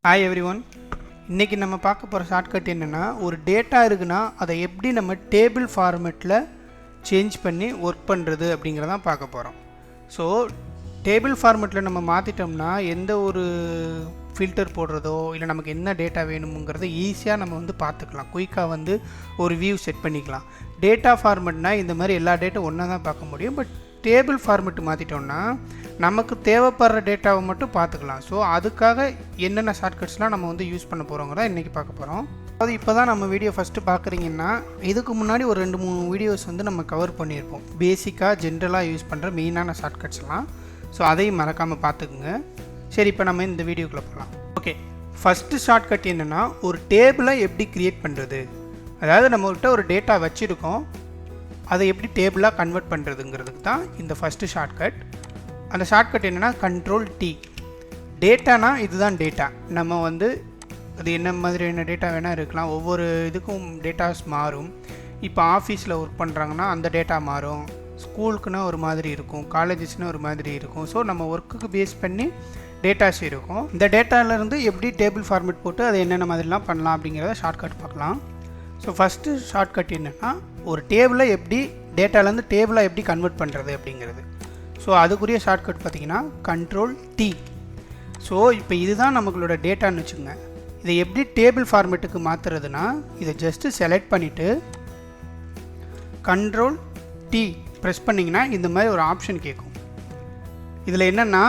Hi every one. இன்றைக்கி நம்ம பார்க்க போகிற ஷார்ட்கட் என்னென்னா, ஒரு டேட்டா இருக்குன்னா அதை எப்படி நம்ம டேபிள் ஃபார்மேட்டில் சேஞ்ச் பண்ணி ஒர்க் பண்ணுறது அப்படிங்கிறதான் பார்க்க போகிறோம். ஸோ டேபிள் ஃபார்மேட்டில் நம்ம மாற்றிட்டோம்னா எந்த ஒரு ஃபில்டர் போடுறதோ இல்லை நமக்கு என்ன டேட்டா வேணுங்கிறத ஈஸியாக நம்ம பார்த்துக்கலாம். குயிக்காக ஒரு வியூ செட் பண்ணிக்கலாம். டேட்டா ஃபார்மேட்னால் இந்த மாதிரி எல்லா டேட்டா ஒன்றா தான் பார்க்க முடியும். பட் டேபிள் ஃபார்மேட் மாற்றிட்டோம்னா நமக்கு தேவைப்படுற டேட்டாவை மட்டும் பார்த்துக்கலாம். ஸோ அதுக்காக என்னென்ன ஷார்ட்கட்ஸ்லாம் நம்ம யூஸ் பண்ண போகிறோங்கிறத இன்றைக்கி பார்க்க போகிறோம். அதாவது இப்போ தான் நம்ம வீடியோ ஃபஸ்ட்டு பார்க்குறீங்கன்னா இதுக்கு முன்னாடி ஒரு 2-3 வீடியோஸ் நம்ம கவர் பண்ணியிருப்போம். பேசிக்காக ஜென்ரலாக யூஸ் பண்ணுற மெயினான ஷார்ட்கட்ஸ்லாம். ஸோ அதையும் மறக்காமல் பார்த்துக்குங்க. சரி, இப்போ நம்ம இந்த வீடியோக்குள்ளே போகலாம். ஓகே, ஃபஸ்ட்டு ஷார்ட்கட் என்னென்னா, ஒரு டேபிளை எப்படி க்ரியேட் பண்ணுறது. அதாவது நம்மகிட்ட ஒரு டேட்டா வச்சுருக்கோம், அதை எப்படி டேபிளாக கன்வெர்ட் பண்ணுறதுங்கிறதுக்கு தான் இந்த ஃபஸ்ட்டு ஷார்ட்கட். அந்த ஷார்ட்கட் என்னென்னா Ctrl+T. டேட்டானா இதுதான் டேட்டா. நம்ம அது என்ன மாதிரியான டேட்டா வேணால் இருக்கலாம். ஒவ்வொரு இதுக்கும் டேட்டாஸ் மாறும். இப்போ ஆஃபீஸில் ஒர்க் பண்ணுறாங்கன்னா அந்த டேட்டா மாறும். ஸ்கூலுக்குன்னா ஒரு மாதிரி இருக்கும், காலேஜஸ்னால் ஒரு மாதிரி இருக்கும். ஸோ நம்ம ஒர்க்குக்கு பேஸ் பண்ணி டேட்டாஸ் இருக்கும். இந்த டேட்டாவிலேருந்து எப்படி டேபிள் ஃபார்மேட் போட்டு அதை என்னென்ன மாதிரிலாம் பண்ணலாம் அப்படிங்கிறத ஷார்ட்கட் பார்க்கலாம். ஸோ ஃபஸ்ட்டு ஷார்ட்கட் என்னென்னா, ஒரு டேபிளை எப்படி டேட்டாலேருந்து டேபிளாக எப்படி கன்வெர்ட் பண்ணுறது அப்படிங்கிறது. ஸோ அதுக்குரிய ஷார்ட்கட் பார்த்திங்கன்னா Ctrl+T. ஸோ இப்போ இதுதான் நம்மளோட டேட்டான்னு வச்சுக்கோங்க. இதை எப்படி டேபிள் ஃபார்மேட்டுக்கு மாற்றுறதுனா, இதை ஜஸ்ட்டு செலக்ட் பண்ணிவிட்டு Ctrl+T ப்ரெஸ் பண்ணிங்கன்னா இந்த மாதிரி ஒரு ஆப்ஷன் கேட்கும். இதில் என்னென்னா,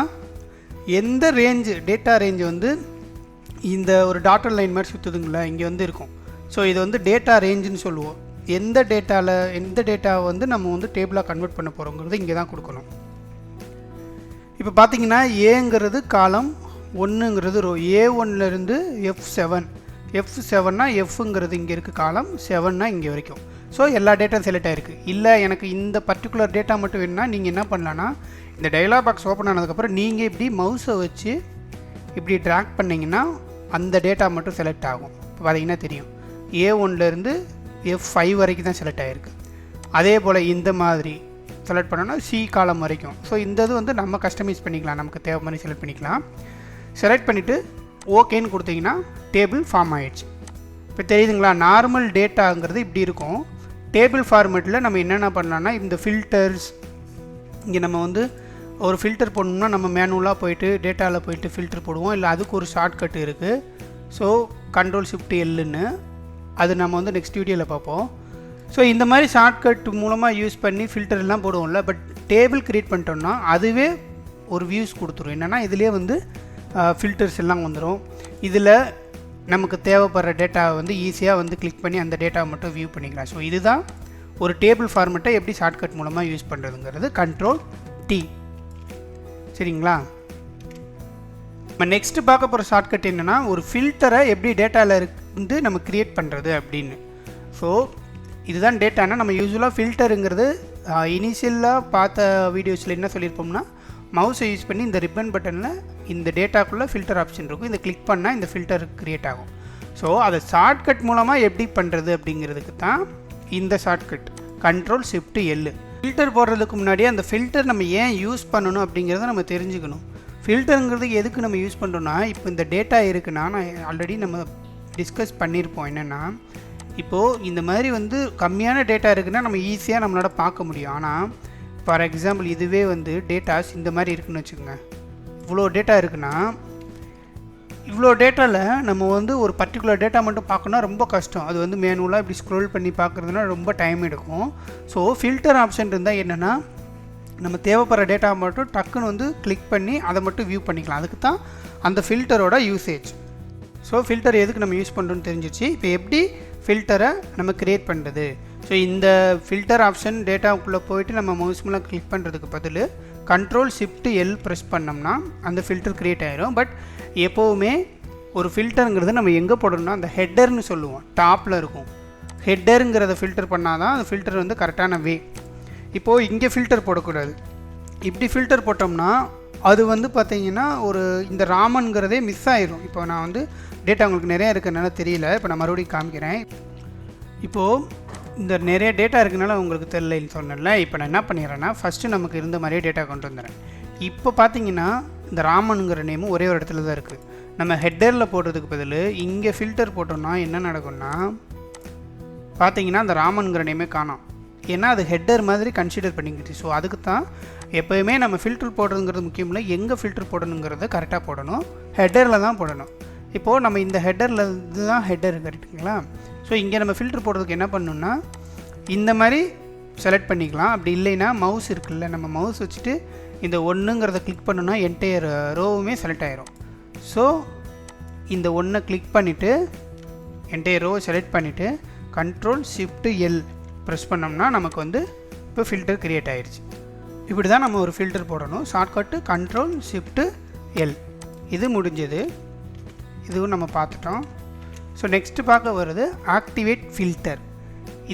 எந்த ரேஞ்சு டேட்டா ரேஞ்சு இந்த ஒரு டாட்டர் லைன் மாதிரி சுற்றுதுங்களா, இங்கே இருக்கும். ஸோ இது டேட்டா ரேஞ்சுன்னு சொல்லுவோம். எந்த டேட்டாவை நம்ம டேபிளாக கன்வெர்ட் பண்ண போகிறோங்கிறது இங்கே தான் கொடுக்கணும். இப்போ பார்த்தீங்கன்னா ஏங்கிறது காலம், 1ங்கிறது ரோ. A1லேருந்து F7. F7னா எஃப்ங்கிறது இங்கே இருக்குது காலம், 7னா இங்கே வரைக்கும். ஸோ எல்லா டேட்டா செலக்ட் ஆகிருக்கு. இல்லை எனக்கு இந்த பர்டிகுலர் டேட்டா மட்டும் வேணும்னா நீங்கள் என்ன பண்ணலான்னா, இந்த டயலாக் பாக்ஸ் ஓப்பன் ஆனதுக்கப்புறம் நீங்கள் இப்படி மவுஸை வச்சு இப்படி ட்ராக் பண்ணிங்கன்னா அந்த டேட்டா மட்டும் செலக்ட் ஆகும். இப்போ பார்த்தீங்கன்னா தெரியும், A1லேருந்து F5 வரைக்கும் தான் செலக்ட் ஆகிருக்கு. அதே போல் இந்த மாதிரி செலக்ட் பண்ணோன்னா C காலம் வரைக்கும். ஸோ இந்த இது நம்ம கஸ்டமைஸ் பண்ணிக்கலாம், நமக்கு தேவை மாதிரி செலக்ட் பண்ணிக்கலாம். செலக்ட் பண்ணிவிட்டு ஓகேன்னு கொடுத்தீங்கன்னா டேபிள் ஃபார்ம் ஆகிடுச்சு. இப்போ தெரியுதுங்களா, நார்மல் டேட்டாங்கிறது இப்படி இருக்கும். டேபிள் ஃபார்மேட்டில் நம்ம என்னென்ன பண்ணலான்னா, இந்த ஃபில்டர்ஸ் இங்கே நம்ம ஒரு ஃபில்டர் போடணும்னா நம்ம மேனுவலாக போயிட்டு டேட்டாவில் போயிட்டு ஃபில்டர் போடுவோம். இல்லை அதுக்கு ஒரு ஷார்ட்கட் இருக்குது. ஸோ Ctrl+Shift+Lன்னு அது நம்ம நெக்ஸ்ட் வீடியோவில் பார்ப்போம். ஸோ இந்த மாதிரி ஷார்ட்கட் மூலமாக யூஸ் பண்ணி ஃபில்டர்லாம் போடுவோம்ல. பட் டேபிள் க்ரியேட் பண்ணிட்டோம்னா அதுவே ஒரு வியூஸ் கொடுத்துரும். என்னென்னா இதிலே ஃபில்டர்ஸ் எல்லாம் வந்துடும். இதில் நமக்கு தேவைப்படுற டேட்டாவை ஈஸியாக கிளிக் பண்ணி அந்த டேட்டாவை மட்டும் வியூ பண்ணிக்கலாம். ஸோ இதுதான் ஒரு டேபிள் ஃபார்மேட்டை எப்படி ஷார்ட்கட் மூலமாக யூஸ் பண்ணுறதுங்கிறது Ctrl+T. சரிங்களா, நம்ம நெக்ஸ்ட்டு பார்க்க போகிற ஷார்ட்கட் என்னென்னா, ஒரு ஃபில்டரை எப்படி டேட்டாவில் நம்ம க்ரியேட் பண்ணுறது அப்படின்னு. ஸோ இதுதான் டேட்டானா, நம்ம யூஸ்வலாக ஃபில்டருங்கிறது இனிஷியலாக பார்த்த வீடியோஸில் என்ன சொல்லியிருப்போம்னா, மவுஸை யூஸ் பண்ணி இந்த ரிப்பன் பட்டனில் இந்த டேட்டாக்குள்ளே ஃபில்டர் ஆப்ஷன் இருக்கும். இதை கிளிக் பண்ணால் இந்த ஃபில்டர் க்ரியேட் ஆகும். ஸோ அதை ஷார்ட்கட் மூலமாக எப்படி பண்ணுறது அப்படிங்கிறதுக்கு தான் இந்த ஷார்ட்கட் Ctrl+Shift+L. ஃபில்டர் போடுறதுக்கு முன்னாடியே அந்த ஃபில்டர் நம்ம ஏன் யூஸ் பண்ணணும் அப்படிங்கிறத நம்ம தெரிஞ்சுக்கணும். ஃபில்டருங்கிறதுக்கு எதுக்கு நம்ம யூஸ் பண்ணுறோன்னா, இப்போ இந்த டேட்டா இருக்குன்னா நான் ஆல்ரெடி நம்ம டிஸ்கஸ் பண்ணியிருப்போம். என்னென்னா, இப்போது இந்த மாதிரி கம்மியான டேட்டா இருக்குன்னா நம்ம ஈஸியாக நம்மளோட பார்க்க முடியும். ஆனால் ஃபார் எக்ஸாம்பிள் இதுவே டேட்டாஸ் இந்த மாதிரி இருக்குதுன்னு வச்சுக்கோங்க. இவ்வளோ டேட்டா இருக்குன்னா, இவ்வளோ டேட்டாவில் நம்ம ஒரு பர்டிகுலர் டேட்டா மட்டும் பார்க்கணுன்னா ரொம்ப கஷ்டம். அது மேனுவலாக இப்படி ஸ்க்ரோல் பண்ணி பார்க்குறதுனா ரொம்ப டைம் எடுக்கும். ஸோ ஃபில்டர் ஆப்ஷன் இருந்தால் என்னென்னா, நம்ம தேவைப்படுற டேட்டா மட்டும் டக்குன்னு கிளிக் பண்ணி அதை மட்டும் வியூ பண்ணிக்கலாம். அதுக்கு தான் அந்த ஃபில்டரோட யூசேஜ். ஸோ ஃபில்டர் எதுக்கு நம்ம யூஸ் பண்ணுறோன்னு தெரிஞ்சிச்சு. இப்போ எப்படி ஃபில்டரை நம்ம க்ரியேட் பண்ணுறது. ஸோ இந்த ஃபில்டர் ஆப்ஷன் டேட்டாவுக்குள்ளே போயிட்டு நம்ம மவுஸ் மூலம் கிளிக் பண்ணுறதுக்கு பதில் Ctrl+Shift+L ப்ரெஸ் பண்ணோம்னா அந்த ஃபில்டர் க்ரியேட் ஆகிரும். பட் எப்போவுமே ஒரு ஃபில்டருங்கிறது நம்ம எங்கே போடணும்னா அந்த ஹெட்டர்னு சொல்லுவோம், டாப்பில் இருக்கும். ஹெட்டருங்கிறத ஃபில்டர் பண்ணால் தான் அந்த ஃபில்டர் கரெக்டான வே. இப்போது இங்கே ஃபில்டர் போடக்கூடாது. இப்படி ஃபில்டர் போட்டோம்னா அது பார்த்திங்கன்னா இந்த ராமன்கிறதே மிஸ் ஆயிரும். இப்போ நான் டேட்டா உங்களுக்கு நிறையா இருக்கிறதுனால தெரியல. இப்போ நான் மறுபடியும் காமிக்கிறேன். இப்போது இந்த நிறைய டேட்டா இருக்குனால உங்களுக்கு தெரியலன்னு சொன்னேன்ல. இப்போ நான் என்ன பண்ணிடுறேன்னா, ஃபஸ்ட்டு நமக்கு இருந்த மாதிரியே டேட்டா கொண்டு வந்துடுறேன். இப்போ பார்த்தீங்கன்னா இந்த ராமனுங்கிற நேமும் ஒரே ஒரு இடத்துல தான் இருக்குது. நம்ம ஹெட்டரில் போடுறதுக்கு பதில் இங்கே ஃபில்டர் போட்டோம்னா என்ன நடக்கும்னா பார்த்தீங்கன்னா அந்த ராமன்கிற நேமே காணோம். ஏன்னா அது ஹெட்டர் மாதிரி கன்சிடர் பண்ணிக்கிட்டு. ஸோ அதுக்கு தான் எப்போயுமே நம்ம ஃபில்டர் போடுறதுங்கிறது முக்கியம் இல்லை, எங்கே ஃபில்டர் போடணுங்கிறத கரெக்டாக போடணும், ஹெட்டரில் தான் போடணும். இப்போது நம்ம இந்த ஹெட்டரில் இதுதான் ஹெட்டர் கரெக்டுங்களா. ஸோ இங்கே நம்ம ஃபில்டர் போடுறதுக்கு என்ன பண்ணணும்னா இந்த மாதிரி செலக்ட் பண்ணிக்கலாம். அப்படி இல்லைன்னா மவுஸ் இருக்குல்ல, நம்ம மவுஸ் வச்சுட்டு இந்த ஒன்றுங்கிறத கிளிக் பண்ணோன்னா என்டையர் ரோவுமே செலக்ட் ஆகிரும். ஸோ இந்த ஒன்றை கிளிக் பண்ணிவிட்டு என்டையர் ரோவை செலக்ட் பண்ணிவிட்டு Ctrl+Shift+L ப்ரெஸ் பண்ணோம்னா நமக்கு வந்து இப்போ ஃபில்டர் க்ரியேட் ஆகிடுச்சு. இப்படி தான் நம்ம ஒரு ஃபில்டர் போடணும். Shortcut Ctrl+Shift+L. இது முடிஞ்சது, இதுவும் நம்ம பார்த்துட்டோம். ஸோ நெக்ஸ்ட்டு பார்க்க வருது ஆக்டிவேட் ஃபில்டர்.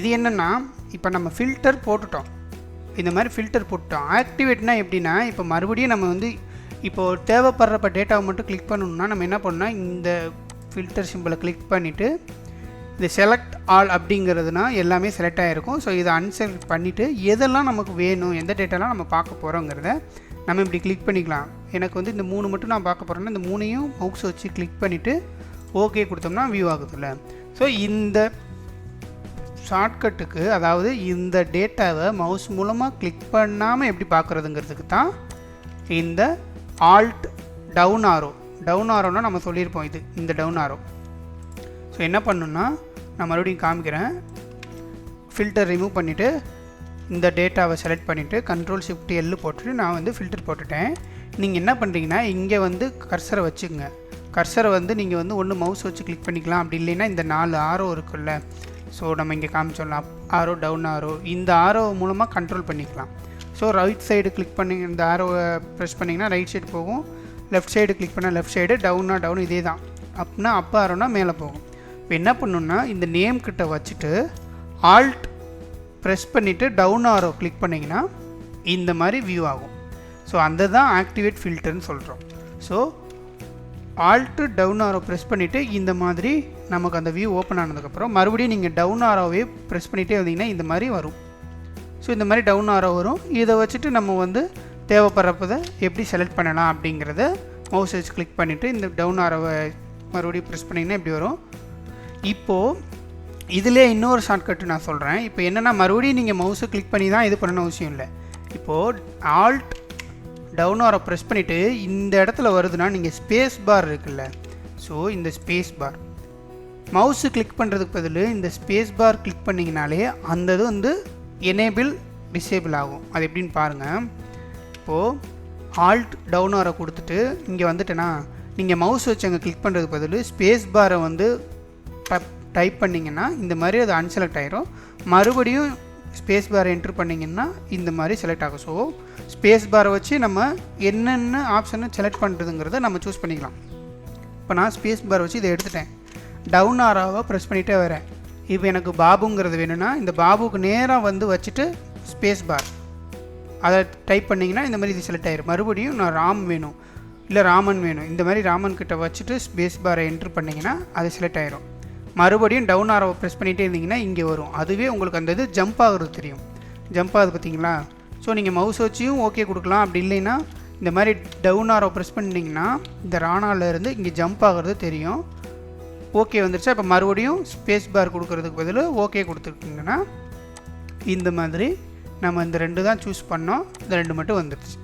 இது என்னென்னா இப்போ நம்ம ஃபில்டர் போட்டுட்டோம், இந்த மாதிரி ஃபில்டர் போட்டுட்டோம். ஆக்டிவேட்னா எப்படின்னா இப்போ மறுபடியும் நம்ம வந்து இப்போது தேவைப்படுறப்ப டேட்டாவை மட்டும் கிளிக் பண்ணணும்னா நம்ம என்ன பண்ணோம்னா இந்த ஃபில்டர் சிம்பிளை கிளிக் பண்ணிவிட்டு இந்த செலக்ட் ஆல் அப்படிங்கிறதுனா எல்லாமே செலக்ட் ஆகிருக்கும். ஸோ இதை அன்செலக்ட் பண்ணிவிட்டு எதெல்லாம் நமக்கு வேணும், எந்த டேட்டாலாம் நம்ம பார்க்க போகிறோங்கிறத நம்ம இப்படி கிளிக் பண்ணிக்கலாம். எனக்கு வந்து இந்த 3 மட்டும் நான் பார்க்க போகிறேன்னா இந்த 3ஐயும் மவுஸ் வச்சு கிளிக் பண்ணிவிட்டு ஓகே கொடுத்தோம்னா வியூ ஆகுதுல்ல. ஸோ இந்த ஷார்ட்கட்டுக்கு, அதாவது இந்த டேட்டாவை மவுஸ் மூலமாக கிளிக் பண்ணாமல் எப்படி பார்க்குறதுங்கிறதுக்கு தான் இந்த ஆல்ட் டவுன் ஆரோனா நம்ம சொல்லியிருப்போம். இந்த டவுன் ஆரோ. ஸோ என்ன பண்ணணுன்னா நான் மறுபடியும் காமிக்கிறேன். ஃபில்டர் ரிமூவ் பண்ணிவிட்டு இந்த டேட்டாவை செலக்ட் பண்ணிவிட்டு Ctrl+Shift+L போட்டுட்டு நான் வந்து ஃபில்டர் போட்டுட்டேன். நீங்கள் என்ன பண்ணுறீங்கன்னா இங்கே வந்து கர்சரை வச்சுக்கோங்க. கர்சரை வந்து நீங்கள் வந்து ஒன்று மவுஸ் வச்சு கிளிக் பண்ணிக்கலாம், அப்படி இல்லைன்னா இந்த 4 ஆரோ இருக்குல்ல, ஸோ நம்ம இங்கே காமிச்சோம்ல அப் ஆரோ டவுன் ஆரோ, இந்த ஆரோ மூலமாக கண்ட்ரோல் பண்ணிக்கலாம். ஸோ ரைட் சைடு கிளிக் பண்ணி இந்த ஆரோவை ப்ரெஸ் பண்ணிங்கன்னா ரைட் சைடு போகும், லெஃப்ட் சைடு கிளிக் பண்ணால் லெஃப்ட் சைடு, டவுன்னா டவுன், இதே தான். அப்னா அப் ஆரோனா மேலே போகும். இப்போ என்ன பண்ணணுன்னா இந்த நேம் கிட்ட வச்சுட்டு ஆல்ட் ப்ரெஸ் பண்ணிவிட்டு டவுன் ஆரோ கிளிக் பண்ணிங்கன்னா இந்த மாதிரி வியூ ஆகும். ஸோ அந்த தான் ஆக்டிவேட் ஃபில்டர்னு சொல்கிறோம். So alt down arrow press பண்ணிவிட்டு இந்த மாதிரி நமக்கு அந்த வியூ ஓப்பன் ஆனதுக்கப்புறம் மறுபடியும் நீங்கள் டவுன் ஆரோவே ப்ரெஸ் பண்ணிகிட்டே வந்தீங்கன்னா இந்த மாதிரி வரும். ஸோ இந்த மாதிரி டவுன் ஆரோ வரும். இதை வச்சுட்டு நம்ம வந்து தேவைப்படுறப்பதை எப்படி செலக்ட் பண்ணலாம் அப்படிங்கிறத மவுஸ் வச்சு கிளிக் பண்ணிவிட்டு இந்த டவுன் ஆரோவை மறுபடியும் ப்ரெஸ் பண்ணிங்கன்னா இப்படி வரும். இப்போது இதிலே இன்னொரு ஷார்ட்கட்டு நான் சொல்கிறேன். இப்போ என்னென்னா மறுபடியும் நீங்கள் மவுஸை கிளிக் பண்ணி தான் இது பண்ணணும் அவசியம் இல்லை. இப்போது ஆல்ட் டவுன் ஆரோ ப்ரெஸ் பண்ணிவிட்டு இந்த இடத்துல வருதுன்னா நீங்கள் ஸ்பேஸ் பார் இருக்குல்ல, ஸோ இந்த ஸ்பேஸ் பார் மவுஸு கிளிக் பண்ணுறதுக்கு பதில் இந்த ஸ்பேஸ் பார் கிளிக் பண்ணிங்கனாலே அந்த இது வந்து எனேபிள் டிசேபிள் ஆகும். அது எப்படின்னு பாருங்கள். இப்போது ஆல்ட் டவுன் ஆரோ கொடுத்துட்டு இங்கே வந்துட்டேன்னா நீங்கள் மவுஸ் வச்சு அங்கே கிளிக் பண்ணுறதுக்கு பதில் ஸ்பேஸ் பாரை வந்து டைப் பண்ணிங்கன்னா இந்த மாதிரி அது அன்செலக்ட் ஆகிரும். மறுபடியும் ஸ்பேஸ் பாரை என்ட்ரு பண்ணிங்கன்னா இந்த மாதிரி செலக்ட் ஆகும். ஸோ ஸ்பேஸ் பாரை வச்சு நம்ம என்னென்ன ஆப்ஷனை செலக்ட் பண்ணுறதுங்கிறத நம்ம சூஸ் பண்ணிக்கலாம். இப்போ நான் ஸ்பேஸ் பாரை வச்சு இதை எடுத்துட்டேன், டவுன் ஆரோவை ப்ரெஸ் பண்ணிகிட்டே வரேன். இப்போ எனக்கு பாபுங்கிறது வேணும்னா இந்த பாபுக்கு நேராக வந்து வச்சுட்டு ஸ்பேஸ் பார் அதை டைப் பண்ணிங்கன்னா இந்த மாதிரி இது செலக்ட் ஆகிரும். மறுபடியும் நான் ராம் வேணும் இல்லை ராமன் வேணும், இந்த மாதிரி ராமன் கிட்ட வச்சுட்டு ஸ்பேஸ் பாரை என்ட்ரு பண்ணிங்கன்னா அது செலக்ட் ஆகிரும். மறுபடியும் டவுன் ஆரோவை ப்ரெஸ் பண்ணிகிட்டே இருந்தீங்கன்னா இங்கே வரும். அதுவே உங்களுக்கு அந்த இது ஜம்ப் ஆகுறது தெரியும். ஜம்ப் ஆகுது பார்த்தீங்களா. ஸோ நீங்கள் மவுஸ் வச்சியும் ஓகே கொடுக்கலாம், அப்படி இல்லைன்னா இந்த மாதிரி டவுன் ஆரோவை ப்ரெஸ் பண்ணிங்கன்னா இந்த ராணாலேருந்து இங்கே ஜம்ப் ஆகிறது தெரியும். ஓகே வந்துருச்சா. இப்போ மறுபடியும் ஸ்பேஸ் பார் கொடுக்கறதுக்கு பதில் ஓகே கொடுத்துருக்கீங்கன்னா இந்த மாதிரி நம்ம இந்த 2 தான் சூஸ் பண்ணோம், இந்த 2 மட்டும் வந்துடுச்சு.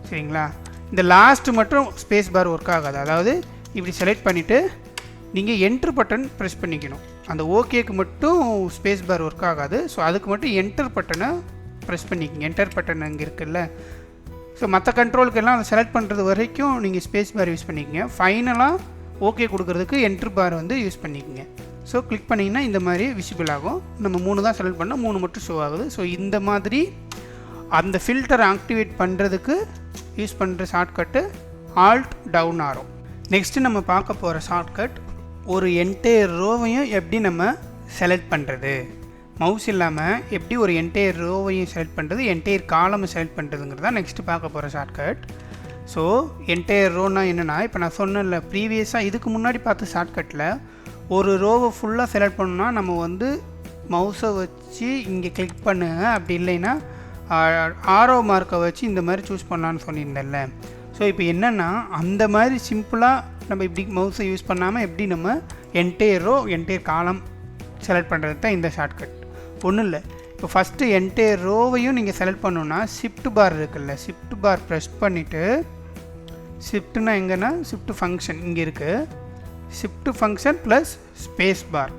சரிங்களா. இந்த லாஸ்ட்டு மட்டும் ஸ்பேஸ் பார் ஒர்க் ஆகாது. அதாவது இப்படி செலக்ட் பண்ணிவிட்டு நீங்கள் என்ட்ரு பட்டன் ப்ரெஸ் பண்ணிக்கணும். அந்த ஓகேக்கு மட்டும் ஸ்பேஸ் பார் ஒர்க் ஆகாது. ஸோ அதுக்கு மட்டும் என்டர் பட்டனை ப்ரெஸ் பண்ணிக்கோங்க. என்டர் பட்டன் அங்கே இருக்குல்ல. ஸோ மற்ற கண்ட்ரோலுக்கெல்லாம் அதை செலக்ட் பண்ணுறது வரைக்கும் நீங்கள் ஸ்பேஸ் பார் யூஸ் பண்ணிக்கோங்க. ஃபைனலாக ஓகே கொடுக்குறதுக்கு என்ட்ரு பார் வந்து யூஸ் பண்ணிக்கோங்க. ஸோ கிளிக் பண்ணிங்கன்னா இந்த மாதிரி விசிபிள் ஆகும். நம்ம 3 தான் செலக்ட் பண்ணோம், 3 மட்டும் ஷோ ஆகுது. ஸோ இந்த மாதிரி அந்த ஃபில்டர் ஆக்டிவேட் பண்ணுறதுக்கு யூஸ் பண்ணுற shortcut alt down arrow. Next நம்ம பார்க்க போகிற ஷார்ட்கட் ஒரு என்டையர் ரோவையும் எப்படி நம்ம செலக்ட் பண்ணுறது, மவுஸ் இல்லாமல் எப்படி ஒரு என்டையர் ரோவையும் செலக்ட் பண்ணுறது, என்டையர் காலமை செலக்ட் பண்ணுறதுங்கிறது தான் நெக்ஸ்ட்டு பார்க்க போகிற ஷார்ட்கட். ஸோ என்டையர் ரோனா என்னென்னா இப்போ நான் சொன்னேன்ல ப்ரீவியஸாக இதுக்கு முன்னாடி பார்த்த ஷார்ட்கட்டில் ஒரு ரோவை ஃபுல்லாக செலக்ட் பண்ணணும்னா நம்ம வந்து மவுஸை வச்சு இங்கே கிளிக் பண்ணுங்க, அப்படி இல்லைன்னா ஆரோ மார்க்கை வச்சு இந்த மாதிரி சூஸ் பண்ணலான்னு சொல்லியிருந்தேன்ல. ஸோ இப்போ என்னென்னா அந்த மாதிரி சிம்பிளாக நம்ம இப்படி மவுஸை யூஸ் பண்ணாமல் எப்படி நம்ம entire row entire column select பண்ணுறது தான் இந்த ஷார்ட்கட். ஒன்றும் இல்லை, இப்போ ஃபஸ்ட்டு என்டையர் ரோவையும் நீங்கள் செலக்ட் பண்ணணுன்னா ஷிஃப்ட் பார் இருக்குல்ல, ஷிஃப்ட் பார் ப்ரெஸ் பண்ணிவிட்டு, ஷிஃப்ட்னா எங்கன்னா ஷிஃப்ட் ஃபங்க்ஷன் இங்கே இருக்குது, shift function plus space bar,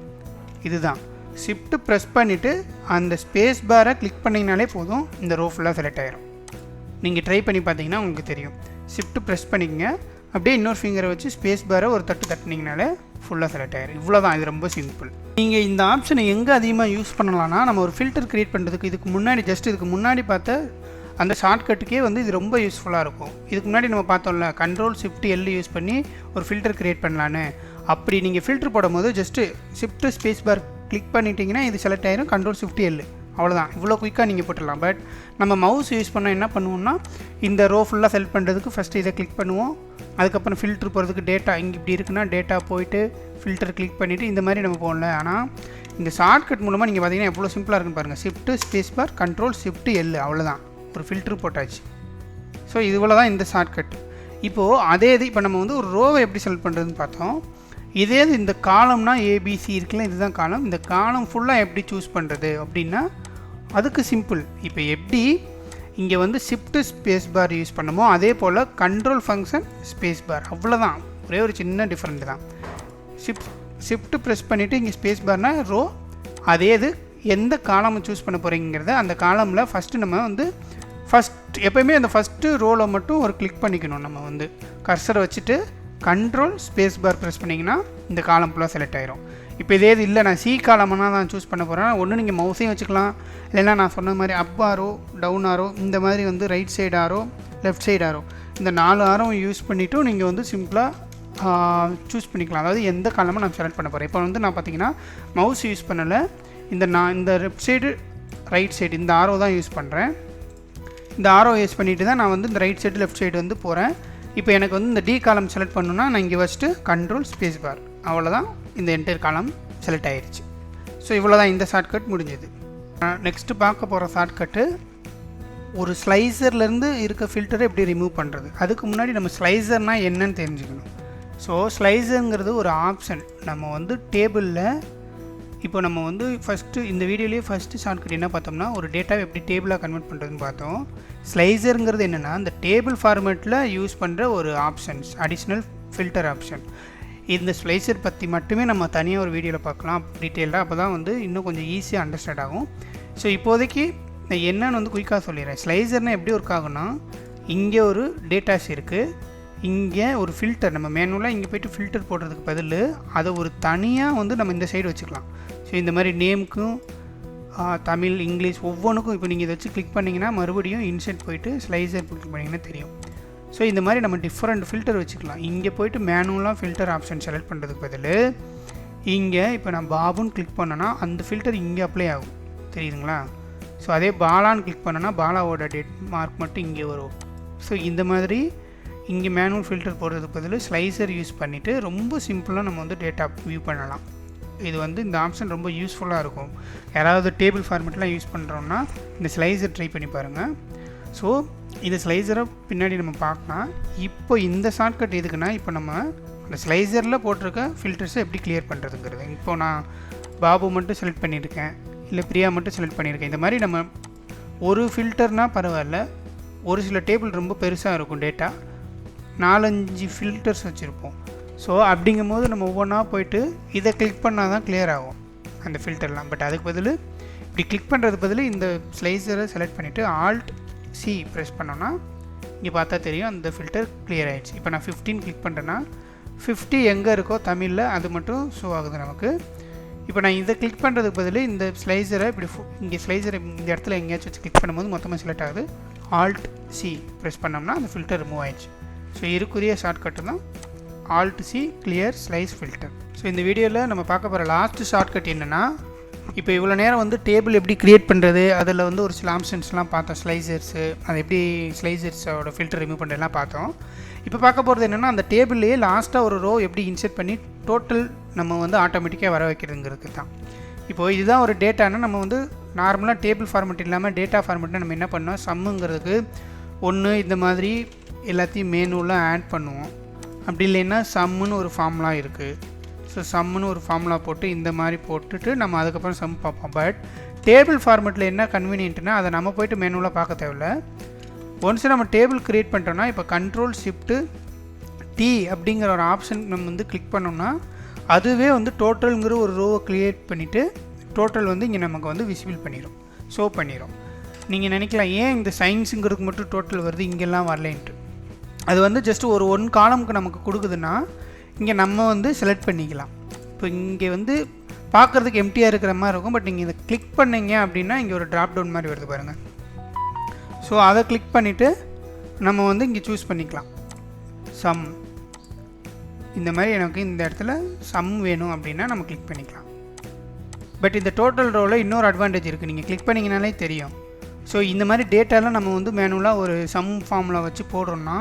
இதுதான். ஷிஃப்ட் ப்ரெஸ் பண்ணிவிட்டு அந்த ஸ்பேஸ் பாரை கிளிக் பண்ணிங்கனாலே போதும், இந்த ரோ ஃபுல்லாக செலக்ட் ஆகிரும். நீங்கள் ட்ரை பண்ணி பார்த்தீங்கன்னா உங்களுக்கு தெரியும். ஷிஃப்ட் ப்ரெஸ் பண்ணிக்கங்க, அப்படியே இன்னொரு ஃபிங்கரை வச்சு ஸ்பேஸ் பாரை ஒரு தட்டினீங்கனாலே ஃபுல்லாக செலக்ட் ஆகிரும். இவ்வளோ தான், இது ரொம்ப சிம்பிள். நீங்கள் இந்த ஆப்ஷனை எங்கே அதிகமாக யூஸ் பண்ணலாம்னா, நம்ம ஒரு ஃபில்டர் க்ரியேட் பண்ணுறதுக்கு இதுக்கு முன்னாடி பார்த்த அந்த ஷார்ட்கட்டுக்கே வந்து இது ரொம்ப யூஸ்ஃபுல்லாக இருக்கும். இதுக்கு முன்னாடி நம்ம பார்த்தோம்ல, Ctrl+Shift+L யூஸ் பண்ணி ஒரு ஃபில்டர் க்ரியேட் பண்ணலான்னு. அப்படி நீங்கள் ஃபில்டர் போடும்போது just shift space bar click பண்ணிட்டீங்கன்னா இது செலக்ட் ஆகிரும், Ctrl+Shift+L, அவ்வளோதான். இவ்வளோ குயிக்காக நீங்கள் போட்டுடலாம். பட் நம்ம மவுஸ் யூஸ் பண்ணால் என்ன பண்ணுவோம்னா, இந்த ரோ ஃபுல்லாக செலக்ட் பண்ணுறதுக்கு ஃபஸ்ட்டு இதை கிளிக் பண்ணுவோம், அதுக்கப்புறம் ஃபில்டர் போகிறதுக்கு டேட்டா இங்கே இப்படி இருக்குன்னா டேட்டா போயிட்டு ஃபில்டர் கிளிக் பண்ணிவிட்டு இந்த மாதிரி நம்ம போகல. ஆனால் இந்த ஷார்ட்கட் மூலமாக நீங்கள் பார்த்தீங்கன்னா எவ்வளோ சிம்பிளாக இருக்குன்னு பாருங்கள். ஷிஃப்ட் ஸ்பேஸ் பார் Ctrl+Shift+L, அவ்வளோதான், ஒரு ஃபில்ட்ரு போட்டாச்சு. ஸோ இவ்வளோ தான் இந்த ஷார்ட்கட். இப்போது அதே இது இப்போ நம்ம வந்து ஒரு ரோவை எப்படி செலக்ட் பண்ணுறதுன்னு பார்த்தோம். இதே இந்த காலம்னா ஏபிசி இருக்குல்ல, இதுதான் காலம். இந்த காலம் ஃபுல்லாக எப்படி சூஸ் பண்ணுறது அப்படின்னா அதுக்கு சிம்பிள். இப்போ எப்படி இங்கே வந்து ஷிஃப்ட் ஸ்பேஸ் பார் யூஸ் பண்ணமோ அதே போல் கண்ட்ரோல் ஃபங்க்ஷன் ஸ்பேஸ் பார், அவ்வளோதான். ஒரே ஒரு சின்ன டிஃப்ரெண்ட் தான். ஷிஃப்ட் ப்ரெஸ் பண்ணிவிட்டு இங்கே ஸ்பேஸ் பார்னால் ரோ, அதே இது எந்த காலமை சூஸ் பண்ண போகிறீங்கிறத அந்த காலமில் ஃபஸ்ட்டு நம்ம வந்து எப்போயுமே அந்த ஃபஸ்ட்டு ரோவில் மட்டும் ஒரு கிளிக் பண்ணிக்கணும். நம்ம வந்து கர்சரை வச்சுட்டு கண்ட்ரோல் ஸ்பேஸ் பார் ப்ரெஸ் பண்ணிங்கன்னா இந்த காலம் ஃபுல்லாக செலக்ட் ஆகிரும். இப்போ இதே இது இல்லை, நான் சி காலம்னா தான் சூஸ் பண்ண போகிறேன். ஒன்று நீங்கள் மவுஸையும் வச்சுக்கலாம், இல்லைன்னா நான் சொன்ன மாதிரி அப் ஆரோ டவுன் ஆரோ, இந்த மாதிரி வந்து right side arrow left side arrow, இந்த 4 ஆரம் யூஸ் பண்ணிவிட்டும் நீங்கள் வந்து சிம்பிளாக சூஸ் பண்ணிக்கலாம். அதாவது எந்த காலமாக நான் செலக்ட் பண்ண போகிறேன். இப்போ வந்து நான் பார்த்தீங்கன்னா மவுஸ் யூஸ் பண்ணலை, இந்த லெஃப்ட் சைடு ரைட் சைடு இந்த ஆரோ தான் யூஸ் பண்ணுறேன். இந்த ஆரோ யூஸ் பண்ணிவிட்டு தான் நான் வந்து இந்த ரைட் சைடு லெஃப்ட் சைடு வந்து போகிறேன். இப்போ எனக்கு வந்து இந்த டி காலம் செலக்ட் பண்ணணுன்னா நான் இங்கே வச்சுட்டு கண்ட்ரோல் ஸ்பேஸ் பார், அவ்வளோதான், இந்த என்டையர் காலம் செலக்ட் ஆகிடுச்சு. ஸோ இவ்வளோ தான், இந்த ஷார்ட்கட் முடிஞ்சது. நெக்ஸ்ட்டு பார்க்க போகிற ஷார்ட்கட்டு ஒரு ஸ்லைசர்லேருந்து இருக்க ஃபில்டரை எப்படி ரிமூவ் பண்ணுறது. அதுக்கு முன்னாடி நம்ம ஸ்லைசர்னால் என்னன்னு தெரிஞ்சுக்கணும். ஸோ ஸ்லைசருங்கிறது ஒரு ஆப்ஷன். நம்ம வந்து டேபிளில் இப்போ நம்ம வந்து ஃபஸ்ட்டு இந்த வீடியோலேயே ஃபஸ்ட்டு ஷார்ட்கட் என்ன பார்த்தோம்னா, ஒரு டேட்டாவை எப்படி டேபிளாக கன்வெர்ட் பண்ணுறதுன்னு பார்த்தோம். ஸ்லைசருங்கிறது என்னென்னா, இந்த டேபிள் ஃபார்மேட்டில் யூஸ் பண்ணுற ஒரு ஆப்ஷன்ஸ், அடிஷ்னல் ஃபில்டர் ஆப்ஷன். இந்த ஸ்லைசர் பற்றி மட்டுமே நம்ம தனியாக ஒரு வீடியோவில் பார்க்கலாம் டீட்டெயிலாக, அப்போ தான் வந்து இன்னும் கொஞ்சம் ஈஸியாக அண்டர்ஸ்டாண்ட் ஆகும். ஸோ இப்போதைக்கு நான் என்னன்னு வந்து குயிக்காக சொல்லிடுறேன். ஸ்லைசர்னால் எப்படி ஒர்க் ஆகும்னா, இங்கே ஒரு டேட்டாஸ் இருக்குது, இங்கே ஒரு ஃபில்டர், நம்ம மேனுவலாக இங்கே போய்ட்டு ஃபில்டர் போடுறதுக்கு பதில் அதை ஒரு தனியாக வந்து நம்ம இந்த சைடு வச்சுக்கலாம். ஸோ இந்த மாதிரி நேமுக்கும் தமிழ் இங்கிலீஷ் ஒவ்வொன்றுக்கும் இப்போ நீங்கள் இதை வச்சு கிளிக் பண்ணிங்கன்னா மறுபடியும் இன்செர்ட் போய்ட்டு ஸ்லைசர் கிளிக் பண்ணிங்கன்னா தெரியும். ஸோ இந்த மாதிரி நம்ம டிஃப்ரெண்ட் ஃபில்டர் வச்சுக்கலாம். இங்கே போய்ட்டு மேனுவலாக ஃபில்டர் ஆப்ஷன் செலக்ட் பண்ணுறதுக்கு பதில் இங்கே இப்போ நான் பாபுன்னு கிளிக் பண்ணேன்னா அந்த ஃபில்டர் இங்கே அப்ளை ஆகும், தெரியுதுங்களா? ஸோ அதே பாலான்னு கிளிக் பண்ணேன்னா பாலாவோட டேட் மார்க் மட்டும் இங்கே வரும். ஸோ இந்த மாதிரி இங்கே மேனுவல் ஃபில்டர் போடுறதுக்கு பதில் ஸ்லைசர் யூஸ் பண்ணிவிட்டு ரொம்ப சிம்பிளாக நம்ம வந்து டேட்டா வியூ பண்ணலாம். இது வந்து இந்த ஆப்ஷன் ரொம்ப யூஸ்ஃபுல்லாக இருக்கும். யாராவது டேபிள் ஃபார்மேட்லாம் யூஸ் பண்ணுறோன்னா இந்த ஸ்லைசர் ட்ரை பண்ணி பாருங்கள். ஸோ இந்த ஸ்லைசரை பின்னாடி நம்ம பார்க்கலாம். இப்போ இந்த ஷார்ட்கட் எதுக்குன்னா, இப்போ நம்ம அந்த ஸ்லைசரில் போட்டிருக்க ஃபில்டர்ஸை எப்படி கிளியர் பண்ணுறதுங்கிறது. இப்போது நான் பாபு மட்டும் செலக்ட் பண்ணியிருக்கேன், இல்லை பிரியா மட்டும் செலக்ட் பண்ணியிருக்கேன். இந்த மாதிரி நம்ம ஒரு ஃபில்டர்னால் பரவாயில்ல, ஒரு சில டேபிள் ரொம்ப பெருசாக இருக்கும், டேட்டா 4-5 ஃபில்டர்ஸ் வச்சுருப்போம். ஸோ அப்படிங்கும் போது நம்ம ஒவ்வொன்றா போய்ட்டு இதை கிளிக் பண்ணால் தான் கிளியர் ஆகும் அந்த ஃபில்டர்லாம். பட் அதுக்கு பதில் இப்படி கிளிக் பண்ணுறது பதில் இந்த ஸ்லைசரை செலக்ட் பண்ணிவிட்டு Alt+C ப்ரெஸ் பண்ணோன்னா இங்கே பார்த்தா தெரியும் அந்த ஃபில்டர் கிளியர் ஆகிடுச்சு. இப்போ நான் 15 கிளிக் பண்ணுறேன்னா 50 எங்கே இருக்கோ தமிழில் அது மட்டும் ஷோ ஆகுது நமக்கு. இப்போ நான் இதை கிளிக் பண்ணுறதுக்கு பதில் இந்த ஸ்லைசரை இப்படி இங்கே ஸ்லைசரை இந்த இடத்துல எங்கேயாச்சும் வச்சு கிளிக் பண்ணும்போது மொத்தமாக செலக்ட் ஆகுது. Alt+C ப்ரெஸ் பண்ணோம்னா அந்த ஃபில்டர் ரிமூவ் ஆயிடுச்சு. ஸோ இருக்குரிய ஷார்ட்கட்டு தான் Alt+C clear slice filter. So இந்த வீடியோவில் நம்ம பார்க்க போகிற லாஸ்ட் ஷார்ட்கட் என்னென்னா, இப்போ இவ்வளோ நேரம் வந்து டேபிள் எப்படி க்ரியேட் பண்ணுறது, அதில் வந்து ஒரு சில ஆப்ஷன்ஸ்லாம் பார்த்தோம், ஸ்லைசர்ஸு, அது எப்படி ஸ்லைசர்ஸோட ஃபில்டர் ரிமூவ் பண்ணுறதுலாம் பார்த்தோம். இப்போ பார்க்க போகிறது என்னென்னா, அந்த டேபிள்லேயே லாஸ்ட்டாக ஒரு ரோ எப்படி இன்செர்ட் பண்ணி டோட்டல் நம்ம வந்து ஆட்டோமேட்டிக்காக வர வைக்கிறதுங்கிறது தான். இப்போது இதுதான் ஒரு டேட்டானா, நம்ம வந்து நார்மலாக டேபிள் ஃபார்மேட் இல்லாமல் டேட்டா ஃபார்மேட்டில் நம்ம என்ன பண்ணோம், சம்முங்கிறதுக்கு ஒன்று இந்த மாதிரி எல்லாத்தையும் மேனுவலாக ஆட் பண்ணுவோம். அப்படி இல்லைன்னா சம்முன்னு ஒரு ஃபார்முலா இருக்குது. ஸோ சம்முன்னு ஒரு ஃபார்முலா போட்டு இந்த மாதிரி போட்டுட்டு நம்ம அதுக்கப்புறம் சம் பார்ப்போம். பட் டேபிள் ஃபார்மெட்டில் என்ன கன்வீனியன்ட்னா அதை நம்ம போய்ட்டு மேனுவலாக பார்க்க தேவையில்ல. ஒன்ஸ் நம்ம டேபிள் க்ரியேட் பண்ணிட்டோம்னா இப்போ கண்ட்ரோல் ஷிஃப்ட்டு டி அப்படிங்கிற ஒரு ஆப்ஷன் நம்ம வந்து கிளிக் பண்ணோம்னா அதுவே வந்து டோட்டலுங்கிற ஒரு ரோவை க்ரியேட் பண்ணிவிட்டு டோட்டல் வந்து இங்கே நமக்கு வந்து விசிபிள் பண்ணிடும், ஷோ பண்ணிடும். நீங்கள் நினைக்கலாம் ஏன் இந்த சயின்ஸுங்கிறதுக்கு மட்டும் டோட்டல் வருது இங்கெல்லாம் வரலேன்ட்டு. அது வந்து ஜஸ்ட் ஒரு ஒன் காலமுக்கு நமக்கு கொடுக்குதுன்னா இங்கே நம்ம வந்து செலக்ட் பண்ணிக்கலாம். இப்போ இங்கே வந்து பார்க்குறதுக்கு எம்டியாக இருக்கிற மாதிரி இருக்கும். பட் நீங்கள் இதை கிளிக் பண்ணிங்க அப்படின்னா இங்கே ஒரு ட்ராப் டவுன் மாதிரி வருது பாருங்கள். ஸோ அதை கிளிக் பண்ணிவிட்டு நம்ம வந்து இங்கே சூஸ் பண்ணிக்கலாம் சம். இந்த மாதிரி எனக்கு இந்த இடத்துல சம் வேணும் அப்படின்னா நம்ம கிளிக் பண்ணிக்கலாம். பட் இந்த டோட்டல் ரோவில் இன்னொரு அட்வான்டேஜ் இருக்குது, நீங்கள் கிளிக் பண்ணிங்கனாலே தெரியும். ஸோ இந்த மாதிரி டேட்டாலாம் நம்ம வந்து மேனுவலாக ஒரு சம் ஃபார்மில் வச்சு போடுறோன்னா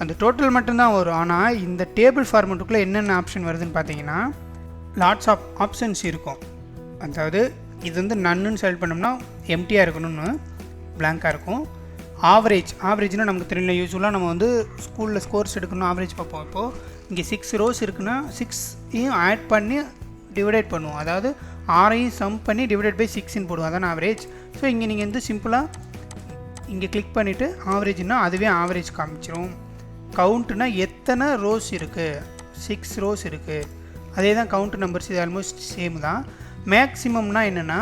அந்த டோட்டல் மட்டும்தான் வரும். ஆனால் இந்த டேபிள் ஃபார்மெட்டுக்குள்ளே என்னென்ன ஆப்ஷன் வருதுன்னு பார்த்தீங்கன்னா லாட்ஸ் ஆஃப் ஆப்ஷன்ஸ் இருக்கும். அதாவது இது வந்து நன்னுன்னு செலக்ட் பண்ணோம்னா எம்டியாக இருக்கணும்னு பிளாங்காக இருக்கும். ஆவரேஜ்னால் நமக்கு தெரியல, யூஸ்வலாக நம்ம வந்து ஸ்கூலில் ஸ்கோர்ஸ் எடுக்கணும் ஆவரேஜ் பார்ப்போம். இப்போது இங்கே 6 ரோஸ் இருக்குன்னா 6ஐயும் ஆட் பண்ணி டிவைடேட் பண்ணுவோம். அதாவது 6ஐயும் சம் பண்ணி டிவைடேட் பை 6ன்னு போடுவோம், அதான் ஆவரேஜ். ஸோ இங்கே நீங்கள் வந்து சிம்பிளாக இங்கே கிளிக் பண்ணிவிட்டு ஆவரேஜ்னால் அதுவே ஆவரேஜ் காமிச்சிரும். கவுண்ட்டுனா எத்தனை ரோஸ் இருக்குது, 6 ரோஸ் இருக்குது, அதே தான் கவுண்ட் நம்பர்ஸ், இது ஆல்மோஸ்ட் சேம் தான். மேக்ஸிமம்னா என்னென்னா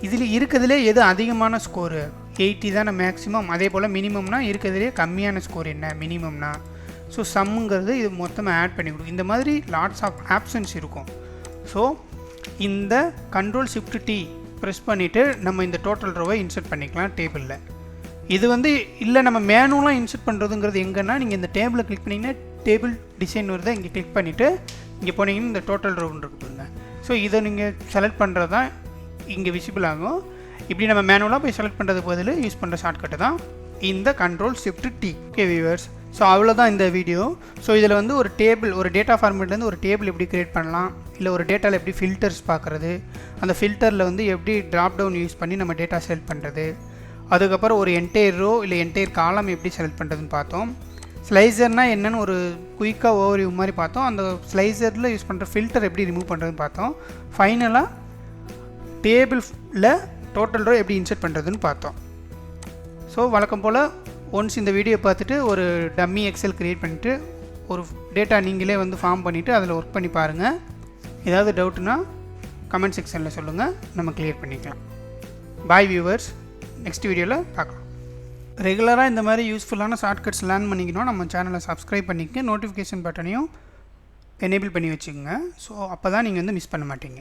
இதில் இருக்கிறதுலே எது அதிகமான ஸ்கோரு 80 தானே மேக்ஸிமம். அதே போல் மினிமம்னா இருக்கிறதுலே கம்மியான ஸ்கோர் என்ன மினிமம்னா. ஸோ சம்முங்கிறது இது மொத்தமாக ஆட் பண்ணி கொடுக்கும். இந்த மாதிரி லாட்ஸ் ஆஃப் ஆப்ஷன்ஸ் இருக்கும். ஸோ இந்த கண்ட்ரோல் ஷிஃப்ட் டி ப்ரெஸ் பண்ணிவிட்டு நம்ம இந்த டோட்டல் ரோவை இன்சர்ட் பண்ணிக்கலாம் டேபிளில். இது வந்து இல்லை நம்ம மேனுவலாக இன்சர்ட் பண்ணுறதுங்கிறது எங்கன்னா நீங்கள் இந்த டேபிளை கிளிக் பண்ணிங்கன்னா டேபிள் டிசைன் வருது, இங்கே கிளிக் பண்ணிவிட்டு இங்கே போனீங்கன்னா இந்த டோட்டல் ரோன்னு இருக்குதுங்க. ஸோ இதை நீங்கள் செலக்ட் பண்ணுறது தான் இங்கே விசிபிள் ஆகும். இப்படி நம்ம மேனுவலாக போய் செலக்ட் பண்ணுறது பதில் யூஸ் பண்ணுற ஷார்ட்கட்டு தான் இந்த control shift T. Okay viewers, so அவ்வளோதான் இந்த வீடியோ. ஸோ இதில் வந்து ஒரு டேபிள், ஒரு டேட்டா ஃபார்மேட்லேருந்து ஒரு டேபிள் எப்படி க்ரியேட் பண்ணலாம், இல்லை ஒரு டேட்டாவில் எப்படி ஃபில்டர்ஸ் பார்க்குறது, அந்த ஃபில்டரில் வந்து எப்படி ட்ராப் டவுன் யூஸ் பண்ணி நம்ம டேட்டா செலக்ட் பண்ணுறது, அதுக்கப்புறம் ஒரு என்டையர் ரோ இல்லை என்டையர் காலம் எப்படி செலக்ட் பண்ணுறதுன்னு பார்த்தோம். ஸ்லைசர்னால் என்னென்னு ஒரு குயிக்காக ஓவர்வியூ மாதிரி பார்த்தோம். அந்த ஸ்லைசரில் யூஸ் பண்ணுற ஃபில்டர் எப்படி ரிமூவ் பண்ணுறதுன்னு பார்த்தோம். ஃபைனலாக டேபிளில் டோட்டல் ரோ எப்படி இன்சர்ட் பண்ணுறதுன்னு பார்த்தோம். ஸோ வழக்கம் போல் ஒன்ஸ் இந்த வீடியோ பார்த்துட்டு ஒரு டம்மி எக்ஸல் க்ரியேட் பண்ணிவிட்டு ஒரு டேட்டா நீங்களே வந்து ஃபார்ம் பண்ணிவிட்டு அதில் ஒர்க் பண்ணி பாருங்கள். ஏதாவது டவுட்னா கமெண்ட் செக்ஷனில் சொல்லுங்கள், நம்ம கிளியர் பண்ணிக்கலாம். பாய் வியூவர்ஸ், நெக்ஸ்ட் வீடியோவில் பார்க்கலாம். ரெகுலராக இந்த மாதிரி யூஸ்ஃபுல்லான ஷார்ட்கட்ஸ் லேர்ன் பண்ணிக்கணும் நம்ம சேனலை சப்ஸ்கிரைப் பண்ணிக்க, நோட்டிஃபிகேஷன் பட்டனையும் எனேபிள் பண்ணி வச்சுக்கோங்க. ஸோ அப்போ தான் நீங்கள் வந்து மிஸ் பண்ண மாட்டீங்க.